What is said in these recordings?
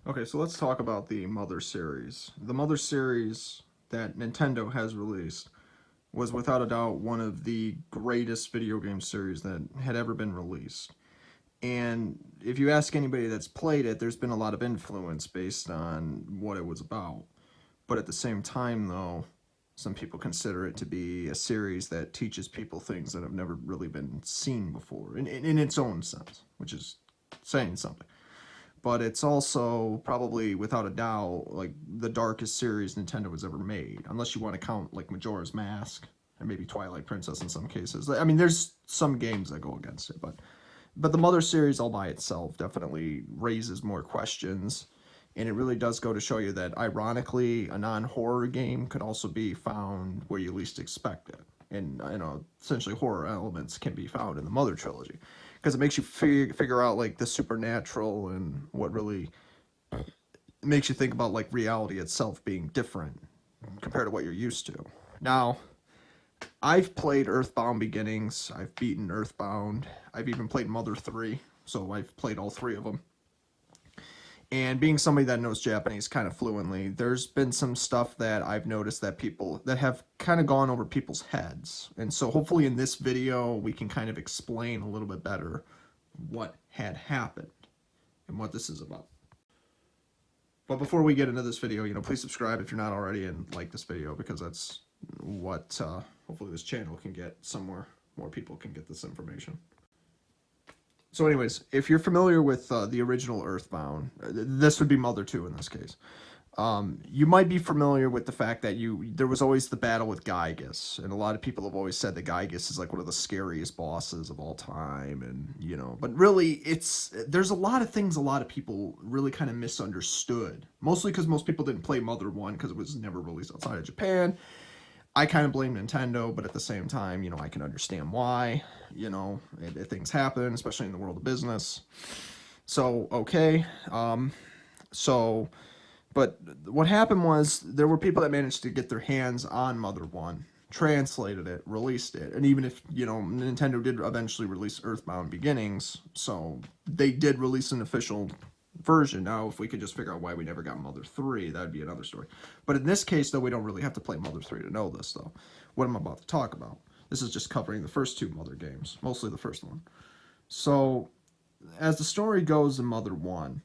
Okay, so let's talk about the Mother series. The Mother series that Nintendo has released was without a doubt one of the greatest video game series that had ever been released. And if you ask anybody that's played it, there's been a lot of influence based on what it was about. But at the same time, though, some people consider it to be a series that teaches people things that have never really been seen before, in its own sense, which is saying something. But it's also probably, without a doubt, like the darkest series Nintendo has ever made, unless you want to count like Majora's Mask and maybe Twilight Princess in some cases. I mean, there's some games that go against it, but the Mother series all by itself definitely raises more questions, and it really does go to show you that, ironically, a non-horror game could also be found where you least expect it. And essentially horror elements can be found in the Mother trilogy, because it makes you figure out like the supernatural and what really makes you think about like reality itself being different compared to what you're used to. Now, I've played Earthbound Beginnings. I've beaten Earthbound. I've even played Mother 3, so I've played all three of them. And being somebody that knows Japanese kind of fluently, there's been some stuff that I've noticed that people that have kind of gone over people's heads. And so hopefully in this video, we can kind of explain a little bit better what had happened and what this is about. But before we get into this video, please subscribe if you're not already, and like this video, because that's what hopefully this channel can get somewhere more people can get this information. So anyways, if you're familiar with the original Earthbound, this would be Mother 2 in this case. You might be familiar with the fact that there was always the battle with Gygus, and a lot of people have always said that Gygus is like one of the scariest bosses of all time, and but really there's a lot of things a lot of people really kind of misunderstood, mostly because most people didn't play Mother 1 because it was never released outside of Japan. I kind of blame Nintendo, but at the same time, I can understand why, things happen, especially in the world of business. So, okay. But what happened was there were people that managed to get their hands on Mother 1, translated it, released it. And even if, Nintendo did eventually release Earthbound Beginnings, so they did release an official version. Now, if we could just figure out why we never got Mother 3, that would be another story. But in this case, though, we don't really have to play Mother 3 to know this, though. What I'm about to talk about. This is just covering the first two Mother games, mostly the first one. So, as the story goes in Mother 1,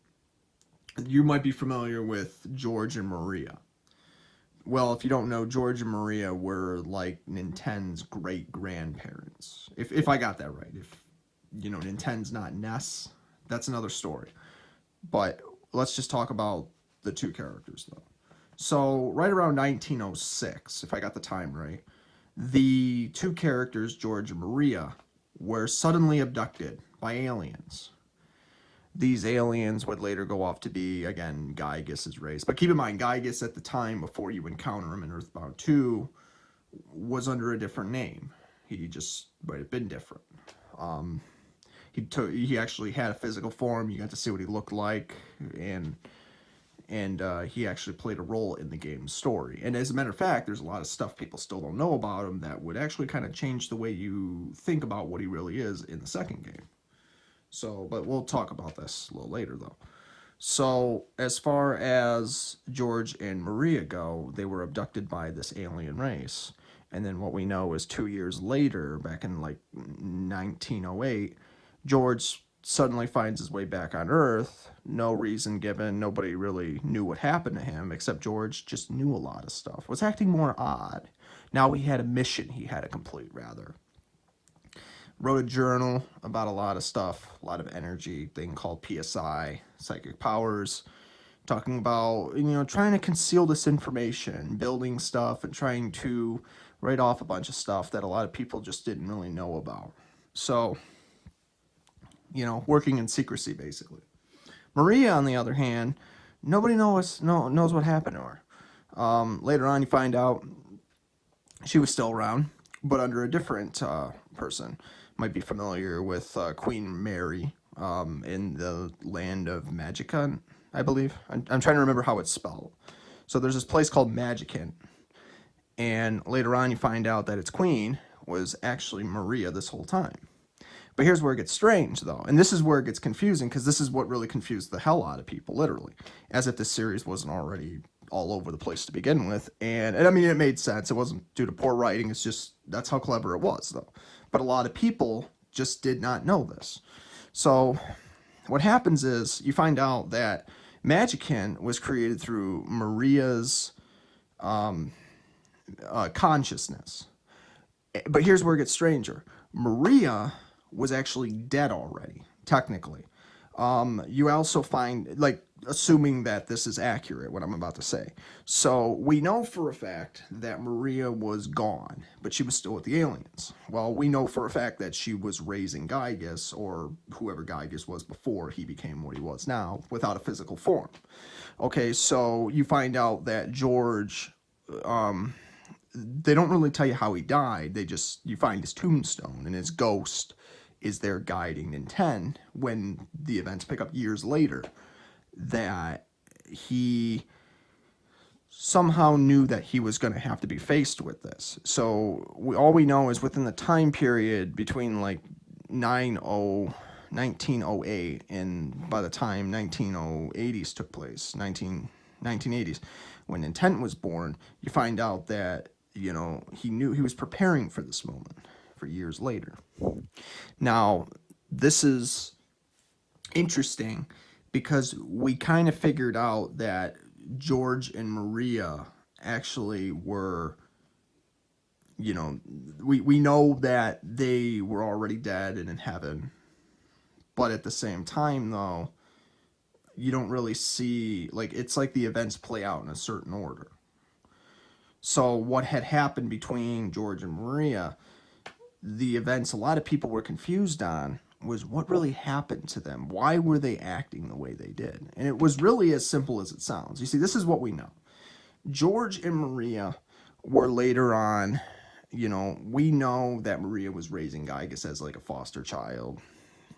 you might be familiar with George and Maria. Well, if you don't know, George and Maria were like Nintendo's great-grandparents. If I got that right. If, Nintendo's not NES, that's another story. But let's just talk about the two characters, though. So, right around 1906, if I got the time right, the two characters, George and Maria, were suddenly abducted by aliens. These aliens would later go off to be, again, Gygus' race. But keep in mind, Gygus at the time, before you encounter him in Earthbound 2, was under a different name. He just might have been different. He actually had a physical form. You got to see what he looked like, and he actually played a role in the game's story. And as a matter of fact, there's a lot of stuff people still don't know about him that would actually kind of change the way you think about what he really is in the second game. So, but we'll talk about this a little later, though. So, as far as George and Maria go, they were abducted by this alien race. And then what we know is 2 years later, back in like 1908, George suddenly finds his way back on Earth. No reason given. Nobody really knew what happened to him, except George just knew a lot of stuff. Was acting more odd. Now he had a mission he had to complete, rather. Wrote a journal about a lot of stuff, a lot of energy, thing called PSI, psychic powers, talking about, trying to conceal this information, building stuff, and trying to write off a bunch of stuff that a lot of people just didn't really know about. So, working in secrecy, basically. Maria, on the other hand, nobody knows what happened to her. Later on, you find out she was still around, but under a different person. Might be familiar with Queen Mary in the land of Magicant, I believe. I'm trying to remember how it's spelled. So there's this place called Magicant, and later on you find out that its queen was actually Maria this whole time. But here's where it gets strange, though. And this is where it gets confusing, because this is what really confused the hell out of people, literally. As if this series wasn't already all over the place to begin with. And I mean, it made sense. It wasn't due to poor writing. It's just, that's how clever it was, though. But a lot of people just did not know this. So what happens is you find out that Magickin was created through Maria's consciousness. But here's where it gets stranger. Maria was actually dead already, technically. You also find, like, assuming that this is accurate, what I'm about to say. So we know for a fact that Maria was gone, but she was still with the aliens. Well, we know for a fact that she was raising Gygas, or whoever Gygas was before he became what he was now, without a physical form. Okay, so you find out that George, they don't really tell you how he died. You find his tombstone, and his ghost is there guiding Nintendo when the events pick up years later, that he somehow knew that he was going to have to be faced with this. So all we know is within the time period between like 1908 and by the time 1980s took place, 1980s, when Nintendo was born, you find out that, you know, he knew he was preparing for this moment for years later. Now, this is interesting because we kind of figured out that George and Maria actually were, you know, we know that they were already dead and in heaven. But at the same time, though, you don't really see, like, it's like the events play out in a certain order. So what had happened between George and Maria, the events a lot of people were confused on was what really happened to them. Why were they acting the way they did? And it was really as simple as it sounds. You see, this is what we know. George and Maria were later on, you know, we know that Maria was raising Gygas as like a foster child.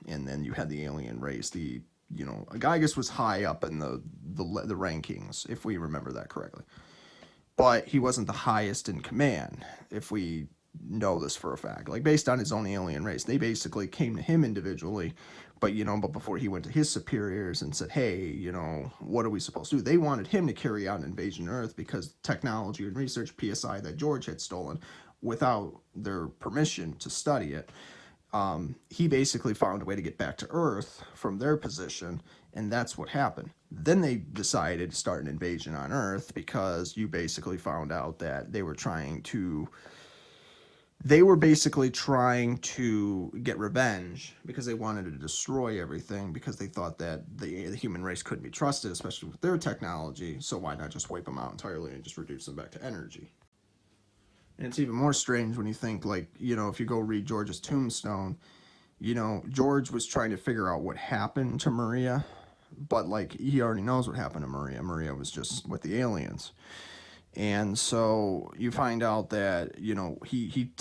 And then you had the alien race. Gygas was high up in the rankings, if we remember that correctly. But he wasn't the highest in command, if we know this for a fact. Like, based on his own alien race, they basically came to him individually, but before he went to his superiors and said, hey, what are we supposed to do? They wanted him to carry out an invasion of Earth because technology and research, PSI, that George had stolen without their permission to study it. He basically found a way to get back to Earth from their position, and that's what happened. Then they decided to start an invasion on Earth because you basically found out that they were basically trying to get revenge because they wanted to destroy everything because they thought that the human race couldn't be trusted, especially with their technology, so why not just wipe them out entirely and just reduce them back to energy? And it's even more strange when you think, like, if you go read George's tombstone, George was trying to figure out what happened to Maria, but, like, he already knows what happened to Maria. Maria was just with the aliens. And so you find out that, he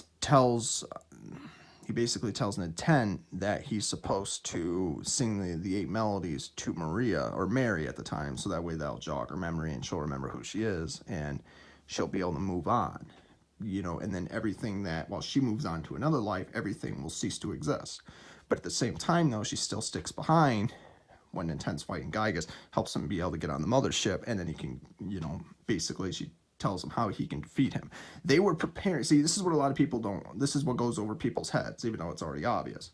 basically tells Nintendo that he's supposed to sing the 8 melodies to Maria, or Mary at the time, so that way that'll jog her memory and she'll remember who she is, and she'll be able to move on. And then everything that, while she moves on to another life, everything will cease to exist. But at the same time, though, she still sticks behind when Nintendo's fighting Gygas, helps him be able to get on the mothership, and then he can, basically she tells him how he can defeat him. They were preparing. See, this is what a lot of people don't, this is what goes over people's heads, even though it's already obvious.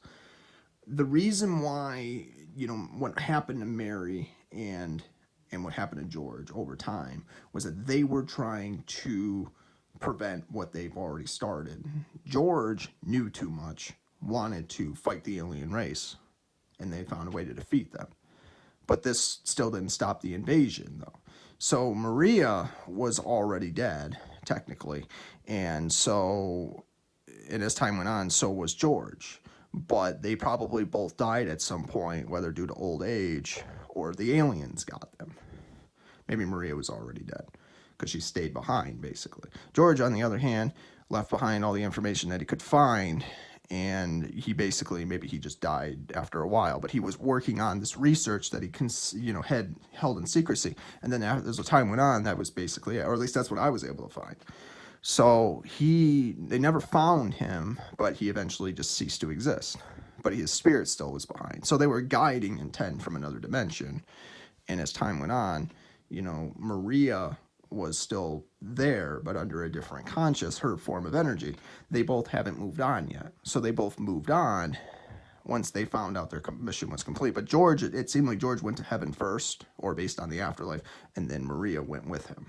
The reason why, what happened to Mary and what happened to George over time was that they were trying to prevent what they've already started. George knew too much, wanted to fight the alien race, and they found a way to defeat them. But this still didn't stop the invasion, though. So Maria was already dead, technically, and as time went on, so was George. But they probably both died at some point, whether due to old age or the aliens got them. Maybe Maria was already dead, because she stayed behind, basically. George, on the other hand, left behind all the information that he could find, and he basically, maybe he just died after a while, but he was working on this research that he had held in secrecy, and then as the time went on, that was basically it, or at least that's what I was able to find. So they never found him, but he eventually just ceased to exist, but his spirit still was behind. So they were guiding intent from another dimension. And as time went on, Maria was still there, but under a different conscious, her form of energy. They both haven't moved on yet. So they both moved on once they found out their mission was complete. But George, it seemed like George went to heaven first, or based on the afterlife, and then Maria went with him,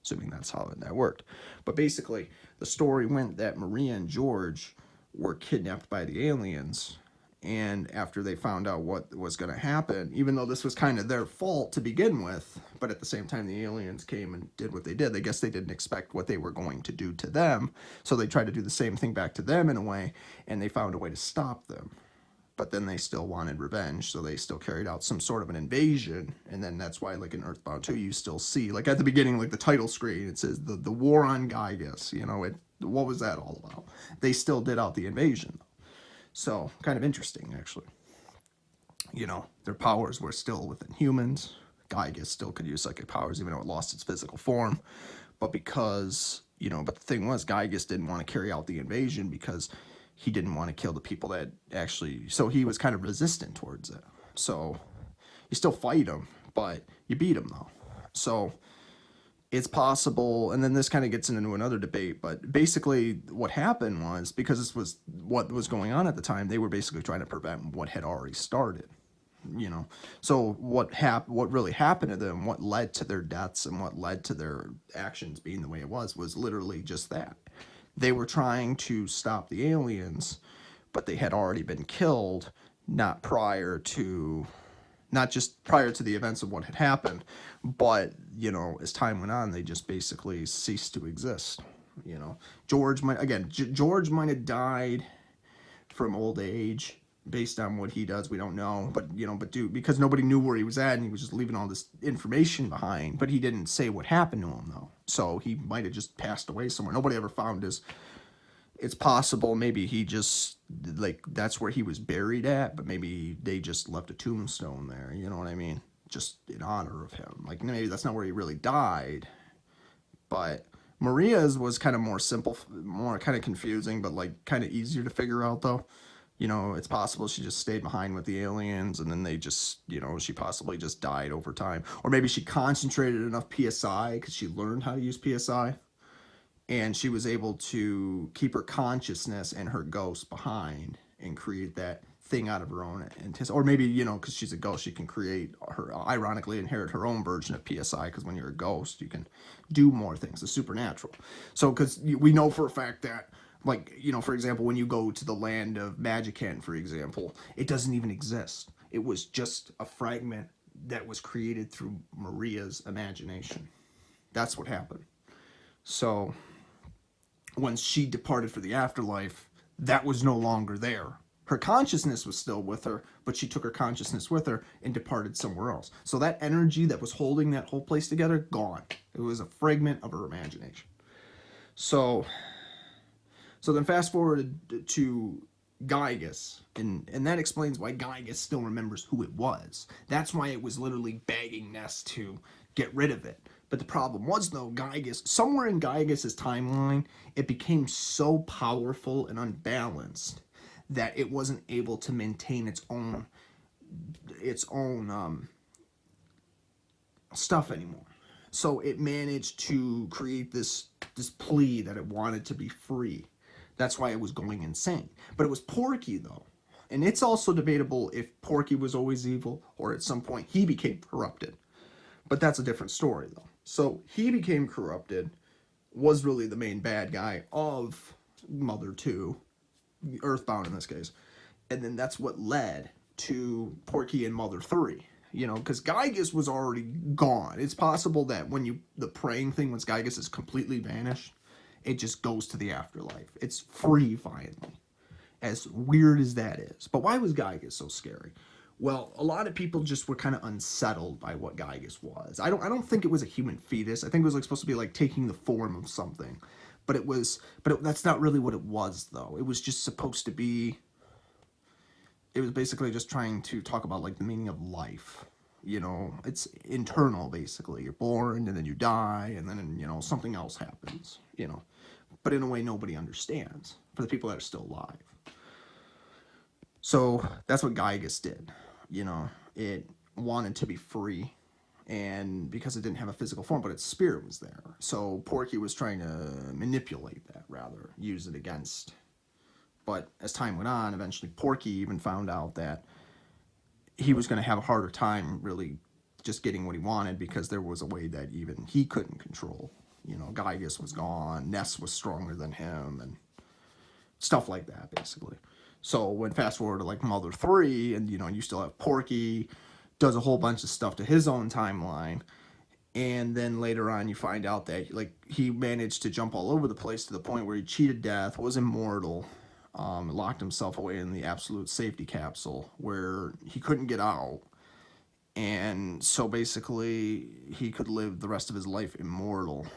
assuming that's how that worked. But basically, the story went that Maria and George were kidnapped by the aliens, and after they found out what was going to happen, even though this was kind of their fault to begin with, but at the same time the aliens came and did what they did. I guess they didn't expect what they were going to do to them, so they tried to do the same thing back to them in a way, and they found a way to stop them. But then they still wanted revenge, so they still carried out some sort of an invasion, and then that's why, like in Earthbound 2, you still see, like at the beginning, like the title screen, it says the war on Gygus, what was that all about? They still did out the invasion, though. So, kind of interesting, actually. Their powers were still within humans. Gygus still could use psychic powers, even though it lost its physical form. But because, but the thing was, Gygus didn't want to carry out the invasion because he didn't want to kill the people that actually, so he was kind of resistant towards it. So, you still fight him, but you beat him, though. So, it's possible, and then this kind of gets into another debate, but basically what happened was, because this was what was going on at the time, they were basically trying to prevent what had already started, So what really happened to them, what led to their deaths and what led to their actions being the way it was literally just that. They were trying to stop the aliens, but they had already been killed, not just prior to the events of what had happened, but, as time went on, they just basically ceased to exist. George might have died from old age based on what he does. We don't know, but, because nobody knew where he was at and he was just leaving all this information behind, but he didn't say what happened to him, though. So he might have just passed away somewhere. Nobody ever found it's possible maybe he just, that's where he was buried at, but maybe they just left a tombstone there, you know what I mean? Just in honor of him. Maybe that's not where he really died. But Maria's was kind of more simple, more kind of confusing, but kind of easier to figure out, though. It's possible she just stayed behind with the aliens, and then they just, she possibly just died over time. Or maybe she concentrated enough PSI because she learned how to use PSI. And she was able to keep her consciousness and her ghost behind and create that thing out of her own. Or maybe, because she's a ghost, she can ironically inherit her own version of PSI, because when you're a ghost, you can do more things. It's supernatural. So, because we know for a fact that, for example, when you go to the land of Magicant, for example, it doesn't even exist. It was just a fragment that was created through Maria's imagination. That's what happened. So, once she departed for the afterlife, that was no longer there. Her consciousness was still with her, but she took her consciousness with her and departed somewhere else. So that energy that was holding that whole place together, gone. It was a fragment of her imagination. So then fast forward to Gygus, and that explains why Gygus still remembers who it was. That's why it was literally begging Ness to get rid of it. But the problem was, though, Gygus, somewhere in Gygus' timeline, it became so powerful and unbalanced that it wasn't able to maintain its own stuff anymore. So it managed to create this plea that it wanted to be free. That's why it was going insane. But it was Porky, though. And it's also debatable if Porky was always evil or at some point he became corrupted. But that's a different story, though. So he became corrupted, was really the main bad guy of Mother 2, Earthbound in this case. And then that's what led to Porky and Mother 3. Because Gygus was already gone. It's possible that when the praying thing, once Gygus is completely vanished, it just goes to the afterlife. It's free finally. As weird as that is. But why was Gygus so scary? Well, a lot of people just were kind of unsettled by what Gygus was. I don't think it was a human fetus. I think it was supposed to be taking the form of something. But that's not really what it was, though. It was just supposed to be, it was basically just trying to talk about the meaning of life. It's internal, basically. You're born and then you die and then, something else happens, But in a way nobody understands for the people that are still alive. So that's what Gygas did. You know, it wanted to be free, and because it didn't have a physical form, but its spirit was there. So Porky was trying to manipulate that, rather, use it against. But as time went on, eventually Porky even found out that he was going to have a harder time really just getting what he wanted, because there was a way that even he couldn't control. You know, Gygas was gone, Ness was stronger than him, and stuff like that, basically. So when fast forward to like Mother 3, and you still have Porky, does a whole bunch of stuff to his own timeline, and then later on you find out that like he managed to jump all over the place to the point where he cheated death, was immortal, locked himself away in the absolute safety capsule where he couldn't get out, and so basically he could live the rest of his life immortal,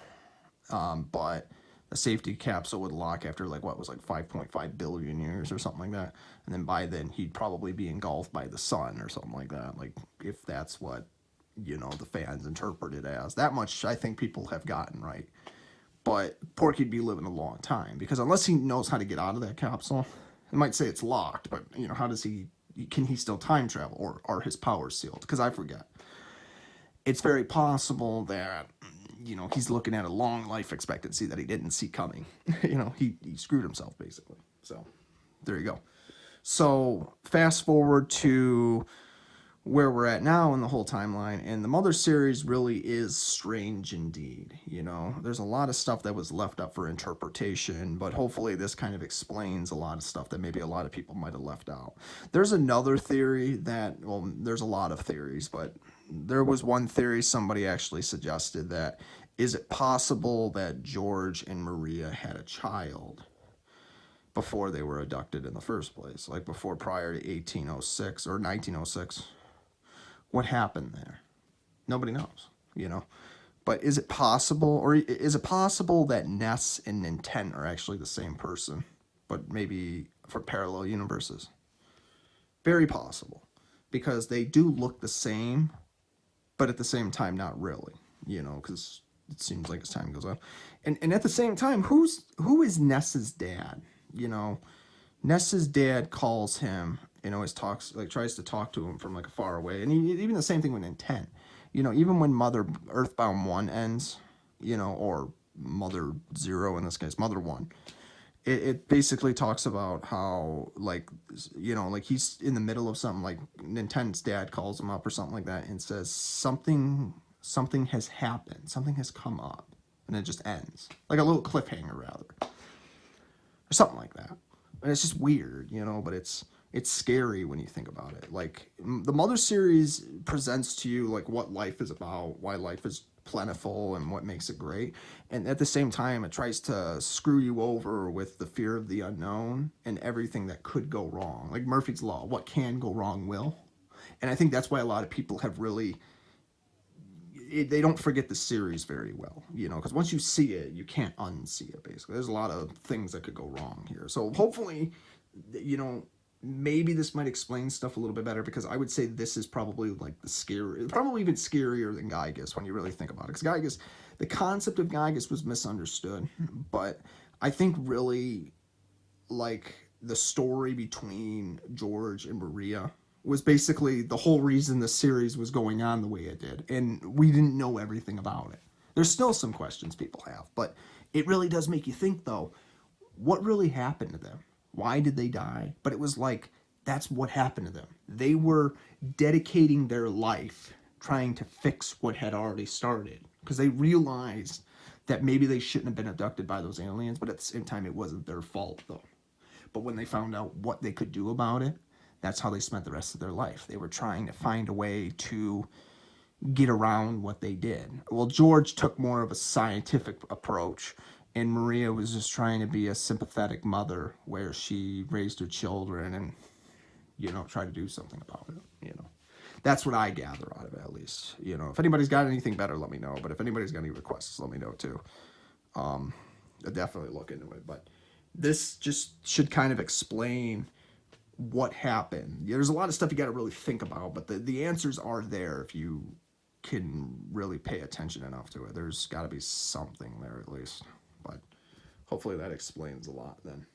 but a safety capsule would lock after like what was like 5.5 billion years or something like that, and then by then he'd probably be engulfed by the sun or something like that, like if that's what the fans interpret it as. That much I think people have gotten right. But Porky'd be living a long time, because unless he knows how to get out of that capsule, it might say it's locked, but how does can he still time travel, or are his powers sealed? Because I forget. It's very possible that he's looking at a long life expectancy that he didn't see coming. He screwed himself basically. So there you go. So fast forward to where we're at now in the whole timeline, and the Mother series really is strange indeed. There's a lot of stuff that was left up for interpretation, but hopefully this kind of explains a lot of stuff that maybe a lot of people might have left out. There's another theory that, well, there's a lot of theories, but there was one theory somebody actually suggested that, is it possible that George and Maria had a child before they were abducted in the first place, like before, prior to 1806 or 1906? What happened there? Nobody knows, But is it possible, or is it possible that Ness and Nintendo are actually the same person, but maybe for parallel universes? Very possible, because they do look the same, but at the same time, not really, because it seems like as time goes on. And at the same time, who is Ness's dad? Ness's dad calls him, always tries to talk to him from like far away. And even the same thing with Intent. Even when Earthbound 1 ends, or Mother 0 in this case, Mother 1, it basically talks about how, like he's in the middle of something, like Nintendo's dad calls him up or something like that and says something has happened, something has come up, and it just ends. Like a little cliffhanger, rather. Or something like that. And it's just weird, but it's scary when you think about it. Like, the Mother series presents to you like what life is about, why life is plentiful, and what makes it great. And at the same time, it tries to screw you over with the fear of the unknown and everything that could go wrong. Like Murphy's Law, what can go wrong will. And I think that's why a lot of people have really... they don't forget the series very well, because once you see it, you can't unsee it, basically. There's a lot of things that could go wrong here. So hopefully, maybe this might explain stuff a little bit better, because I would say this is probably like probably even scarier than Gygas when you really think about it. Because Gygas, the concept of Gygas was misunderstood, but I think really, like, the story between George and Maria was basically the whole reason the series was going on the way it did, and we didn't know everything about it. There's still some questions people have, but it really does make you think, though, what really happened to them? Why did they die? But it was like, that's what happened to them. They were dedicating their life trying to fix what had already started, because they realized that maybe they shouldn't have been abducted by those aliens, but at the same time, it wasn't their fault, though. But when they found out what they could do about it, that's how they spent the rest of their life. They were trying to find a way to get around what they did. Well, George took more of a scientific approach, and Maria was just trying to be a sympathetic mother where she raised her children and, tried to do something about it, That's what I gather out of it, at least. If anybody's got anything better, let me know. But if anybody's got any requests, let me know, too. I'll definitely look into it. But this just should kind of explain what happened. There's a lot of stuff you got to really think about, but the answers are there if you can really pay attention enough to it. There's got to be something there, at least. But hopefully that explains a lot then.